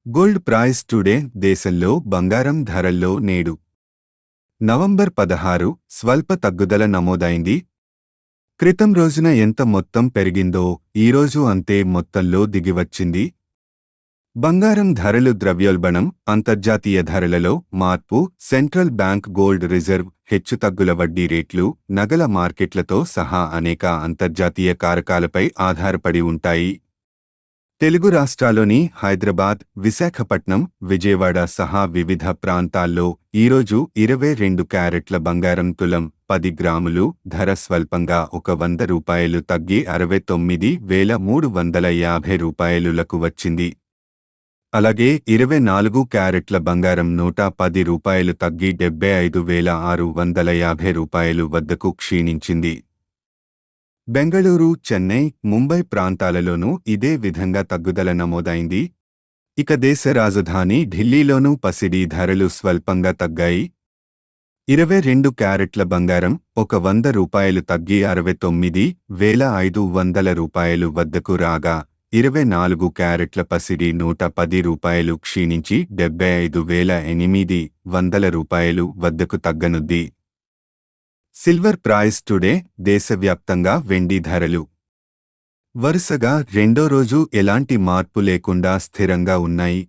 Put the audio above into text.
Gold price today దేశంలో బంగారం ధరల్లో నేడు నవంబర్ 16 స్వల్ప తగ్గుదల నమోదైంది. క్రితం రోజున ఎంత మొత్తం పెరిగిందో ఈరోజు అంతే మొత్తంలో దిగివచ్చింది. బంగారం ధరలు ద్రవ్యోల్బణం, అంతర్జాతీయ ధరలలో మార్పు, సెంట్రల్ బ్యాంక్ గోల్డ్ రిజర్వ్ హెచ్చుతగ్గుల వడ్డీ రేట్లు, నగల మార్కెట్లతో సహా అనేక అంతర్జాతీయ కారకాలపై ఆధారపడి ఉంటాయి. తెలుగు రాష్ట్రాల్లోని హైదరాబాద్, విశాఖపట్నం, విజయవాడ సహా వివిధ ప్రాంతాల్లో ఈరోజు 22 క్యారెట్ల బంగారం తులం 10 గ్రాములు ధర స్వల్పంగా ₹100 తగ్గి 69,350 వచ్చింది. అలాగే 24 క్యారెట్ల బంగారం ₹110 తగ్గి ₹75,650 వద్దకు క్షీణించింది. బెంగళూరు, చెన్నై, ముంబై ప్రాంతాలలోనూ ఇదే విధంగా తగ్గుదల నమోదైంది. ఇక దేశ రాజధాని ఢిల్లీలోనూ పసిడి ధరలు స్వల్పంగా తగ్గాయి. 22 క్యారెట్ల బంగారం ₹100 తగ్గి ₹69,500 వద్దకు రాగా, 24 క్యారెట్ల పసిడి ₹110 క్షీణించి ₹75,800 వద్దకు తగ్గనుంది. సిల్వర్ ప్రైస్ టుడే దేశవ్యాప్తంగా వెండి ధరలు వరుసగా రెండో రోజు ఎలాంటి మార్పు లేకుండా స్థిరంగా ఉన్నాయి.